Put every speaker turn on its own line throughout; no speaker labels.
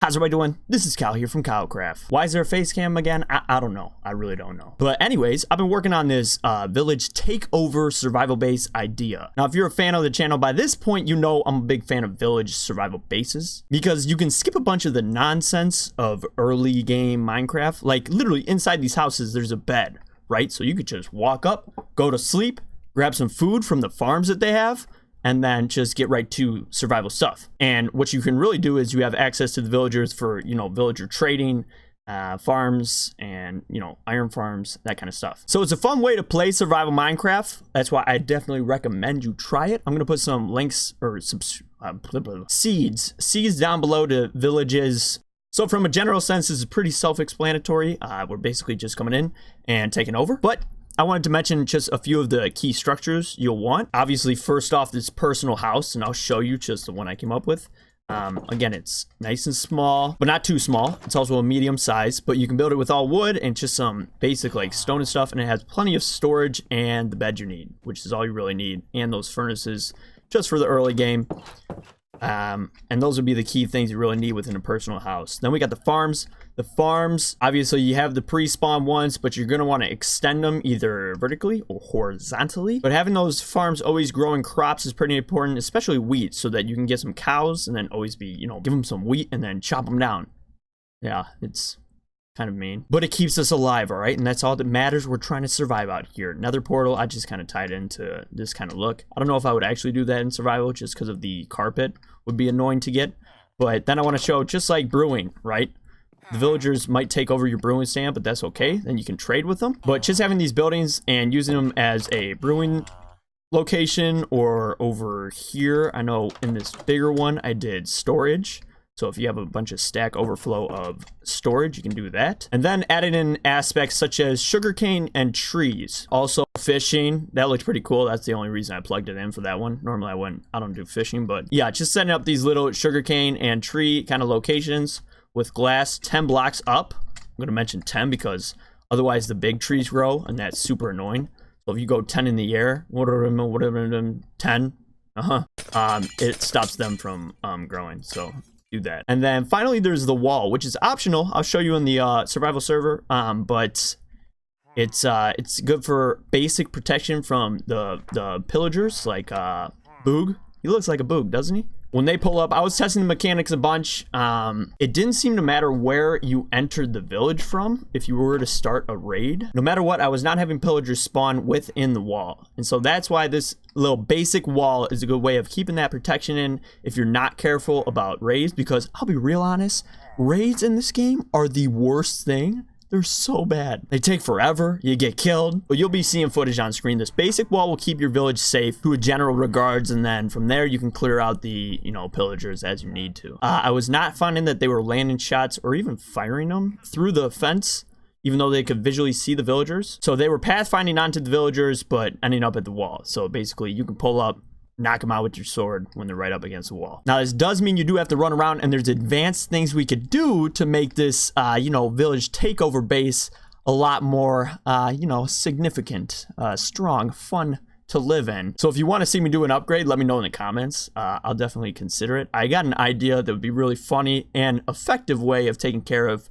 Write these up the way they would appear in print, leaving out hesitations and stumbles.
How's everybody doing? This is Kyle here from KyleKraft. Why is there a face cam again? I don't know. I really don't know. But anyways, I've been working on this Village Takeover Survival Base idea. Now, if you're a fan of the channel by this point, you know I'm a big fan of Village Survival Bases because you can skip a bunch of the nonsense of early game Minecraft. Like literally inside these houses, there's a bed, right? So you could just walk up, go to sleep, grab some food from the farms that they have, and then just get right to survival stuff. And what you can really do is you have access to the villagers for, you know, villager trading, farms, and, you know, iron farms, that kind of stuff. So it's a fun way to play survival Minecraft. That's why I definitely recommend you try it. I'm going to put some links or seeds down below to villages. So from a general sense, this is pretty self-explanatory. We're basically just coming in and taking over. But I wanted to mention just a few of the key structures you'll want. Obviously, first off, this personal house, and I'll show you just the one I came up with. Again, it's nice and small, but not too small. It's also a medium size, but you can build it with all wood and just some basic like stone and stuff, and it has plenty of storage and the bed you need, which is all you really need, and those furnaces just for the early game. And those would be the key things you really need within a personal house. Then we got the farms. The farms, obviously you have the pre-spawn ones, but you're going to want to extend them either vertically or horizontally. But having those farms always growing crops is pretty important, especially wheat, so that you can get some cows and then always be, you know, give them some wheat and then chop them down. Yeah, it's kind of mean, but it keeps us alive, all right? And that's all that matters. We're trying to survive out here. Nether portal, I just kind of tied into this kind of look. I don't know if I would actually do that in survival just because of the carpet would be annoying to get. But then I want to show, just like brewing, right? The villagers might take over your brewing stand, but that's okay. Then you can trade with them. But just having these buildings and using them as a brewing location, or over here, I know in this bigger one, I did storage. So if you have a bunch of stack overflow of storage, you can do that. And then added in aspects such as sugarcane and trees. Also fishing, that looked pretty cool. That's the only reason I plugged it in for that one. Normally I don't do fishing, but yeah, just setting up these little sugarcane and tree kind of locations with glass 10 blocks up. I'm gonna mention 10 because otherwise the big trees grow and that's super annoying. So if you go 10 in the air, 10, it stops them from good so do that. And then finally there's the wall, which is optional. I'll show you in the survival server, but it's good for basic protection from the pillagers, like Boog. He looks like a Boog, doesn't he? When they pull up, I was testing the mechanics a bunch. It didn't seem to matter where you entered the village from if you were to start a raid. No matter what, I was not having pillagers spawn within the wall. And so that's why this little basic wall is a good way of keeping that protection in if you're not careful about raids. Because I'll be real honest, raids in this game are the worst thing. They're so bad. They take forever. You get killed. But you'll be seeing footage on screen. This basic wall will keep your village safe to a general regards. And then from there, you can clear out the, you know, pillagers as you need to. I was not finding that they were landing shots or even firing them through the fence, even though they could visually see the villagers. So they were pathfinding onto the villagers, but ending up at the wall. So basically, you can pull up, knock them out with your sword when they're right up against the wall. Now, this does mean you do have to run around, and there's advanced things we could do to make this, you know, village takeover base a lot more, you know, significant, strong, fun to live in. So if you want to see me do an upgrade, let me know in the comments. I'll definitely consider it. I got an idea that would be really funny and effective way of taking care of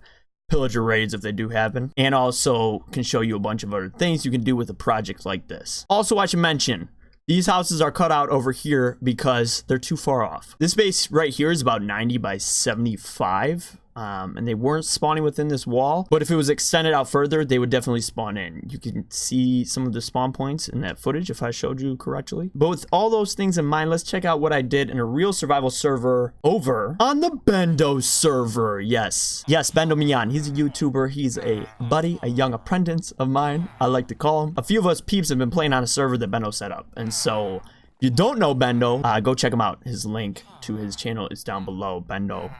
pillager raids if they do happen, and also can show you a bunch of other things you can do with a project like this. Also, I should mention, these houses are cut out over here because they're too far off. This base right here is about 90 by 75. And they weren't spawning within this wall, but if it was extended out further, they would definitely spawn in. You can see some of the spawn points in that footage if I showed you correctly. But with all those things in mind, let's check out what I did in a real survival server over on the BENNDOO server. Yes, BENNDOO Mian. He's a YouTuber. He's a buddy, a young apprentice of mine, I like to call him. A few of us peeps have been playing on a server that BENNDOO set up, and so if you don't know BENNDOO, go check him out. His link to his channel is down below. BENNDOO,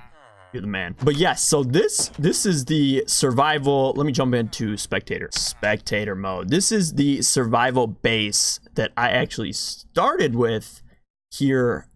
you're the man. But yes, so this is the survival. Let me jump into spectator mode. This is the survival base that I actually started with here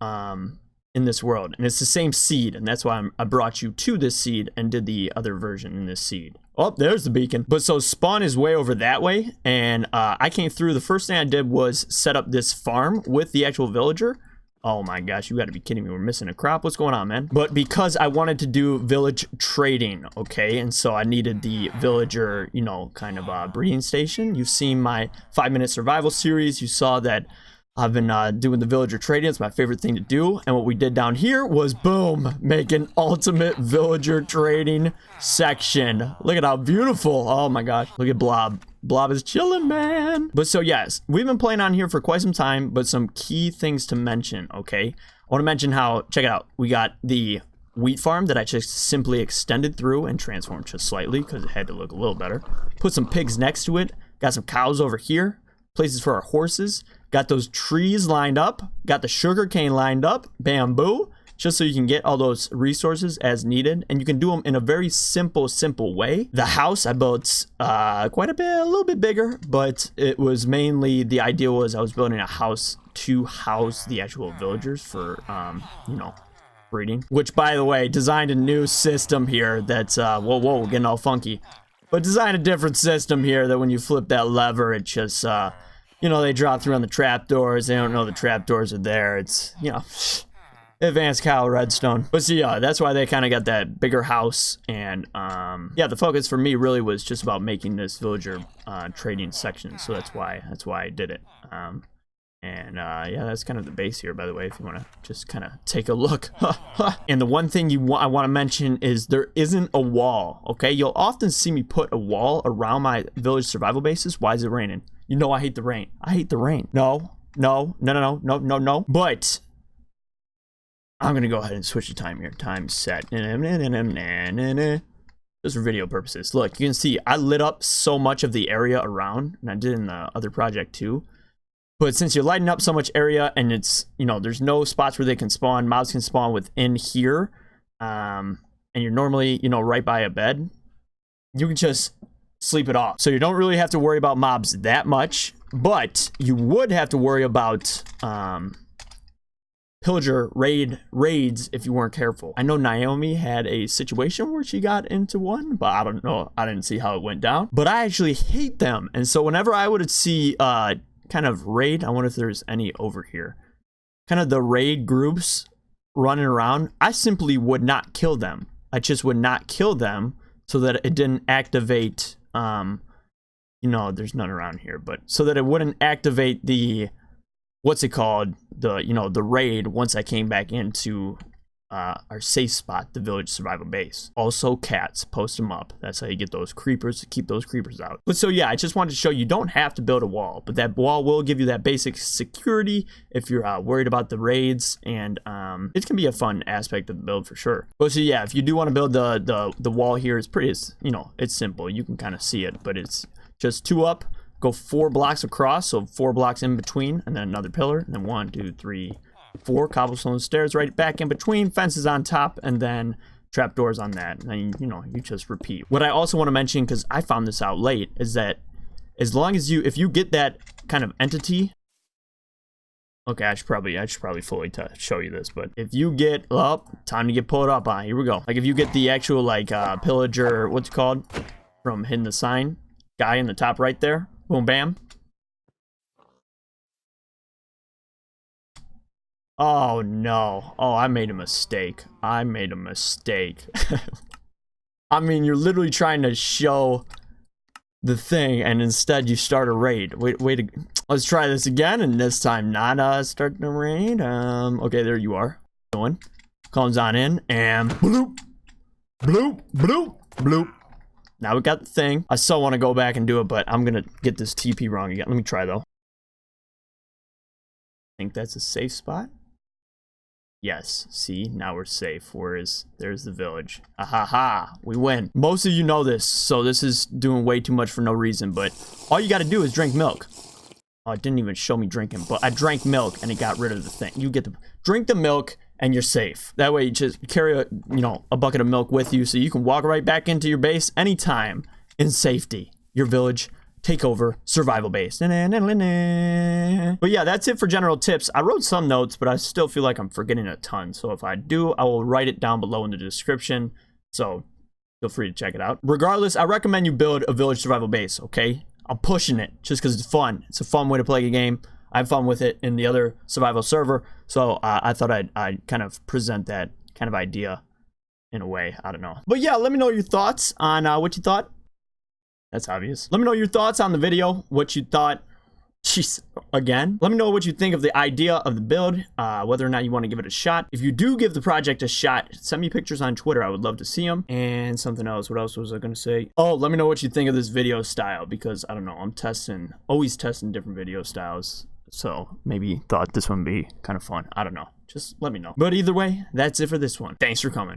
in this world, and it's the same seed, and that's why I brought you to this seed and did the other version in this seed. Oh, there's the beacon. But so spawn is way over that way, and I came through. The first thing I did was set up this farm with the actual villager. Oh my gosh, you gotta be kidding me. We're missing a crop. What's going on, man? But because I wanted to do village trading, okay? And so I needed the villager, you know, kind of breeding station. You've seen my 5-minute survival series. You saw that I've been doing the villager trading. It's my favorite thing to do. And what we did down here was, boom, make an ultimate villager trading section. Look at how beautiful. Oh my gosh. Look at Blob. Blob is chilling, man. But so yes, we've been playing on here for quite some time, but some key things to mention, okay? I want to mention how, check it out, we got the wheat farm that I just simply extended through and transformed just slightly because it had to look a little better. Put some pigs next to it. Got some cows over here. Places for our horses. Got those trees lined up. Got the sugar cane lined up. Bamboo. Just so you can get all those resources as needed. And you can do them in a very simple way. The house I built quite a bit, a little bit bigger. But it was mainly, the idea was I was building a house to house the actual villagers for, you know, breeding. Which, by the way, designed a new system here that's, whoa, getting all funky. But design a different system here that when you flip that lever, it just, you know, they drop through on the trapdoors. They don't know the trapdoors are there. It's, you know, advanced Kyle Redstone. But see, that's why they kind of got that bigger house. And, yeah, the focus for me really was just about making this villager trading section. So that's why I did it. Yeah, that's kind of the base here, by the way, if you want to just kind of take a look. And the one thing I want to mention is there isn't a wall, okay? You'll often see me put a wall around my village survival bases. Why is it raining? You know I hate the rain. I hate the rain. No. But I'm going to go ahead and switch the time here. Time set. Just for video purposes. Look, you can see I lit up so much of the area around, and I did in the other project too. But since you're lighting up so much area and it's, you know, there's no spots where they can spawn, mobs can spawn within here, and you're normally, you know, right by a bed, you can just sleep it off. So you don't really have to worry about mobs that much, but you would have to worry about pillager raids if you weren't careful. I know Naomi had a situation where she got into one, but I don't know. I didn't see how it went down. But I actually hate them. And so whenever I would see kind of raid, I wonder if there's any over here, kind of the raid groups running around, I simply would not kill them. I just would not kill them so that it didn't activate, you know, there's none around here, but so that it wouldn't activate the, what's it called, the, you know, the raid once I came back into our safe spot, the village survival base. Also cats, post them up. That's how you get those creepers, to keep those creepers out. But so yeah, I just wanted to show you don't have to build a wall, but that wall will give you that basic security if you're worried about the raids, and it can be a fun aspect of the build for sure. But so yeah, if you do want to build the wall here, it's pretty, you know, it's simple. You can kind of see it, but it's just 2 up, go 4 blocks across, so 4 blocks in between, and then another pillar, and then 1, 2, 3, 4 cobblestone stairs right back in between, fences on top, and then trapdoors on that. And then, you know, you just repeat. What I also want to mention, because I found this out late, is that as long as if you get that kind of entity, okay, I should probably fully show you this, but if you get time to get pulled up on, here we go. Like if you get the actual like pillager, what's it called, from Hidden the Sign guy in the top right there, boom, bam. Oh no. Oh, I made a mistake. I mean, you're literally trying to show the thing and instead you start a raid. Let's try this again, and this time not start the raid. Okay, there you are. Going. Comes on in and bloop. Bloop, bloop, bloop. Now we got the thing. I still want to go back and do it, but I'm gonna get this TP wrong again. Let me try though. I think that's a safe spot. Yes, see, now we're safe. There's the village. Ahaha, we win. Most of you know this, so this is doing way too much for no reason, but all you gotta do is drink milk. Oh, it didn't even show me drinking, but I drank milk and it got rid of the thing. You get to drink the milk and you're safe. That way you just carry a bucket of milk with you so you can walk right back into your base anytime in safety. Your village takeover survival base. But yeah, that's it for general tips. I wrote some notes, but I still feel like I'm forgetting a ton. So if I do, I will write it down below in the description. So feel free to check it out. Regardless, I recommend you build a village survival base, okay? I'm pushing it just because it's fun. It's a fun way to play a game. I have fun with it in the other survival server. So I thought I'd kind of present that kind of idea in a way. I don't know. But yeah, let me know your thoughts on what you thought. That's obvious. Let me know your thoughts on the video, what you thought. Jeez, again. Let me know what you think of the idea of the build, whether or not you want to give it a shot. If you do give the project a shot, send me pictures on Twitter. I would love to see them. And something else. What else was I going to say? Oh, let me know what you think of this video style, because I don't know. I'm always testing different video styles. So maybe thought this one would be kind of fun. I don't know. Just let me know. But either way, that's it for this one. Thanks for coming.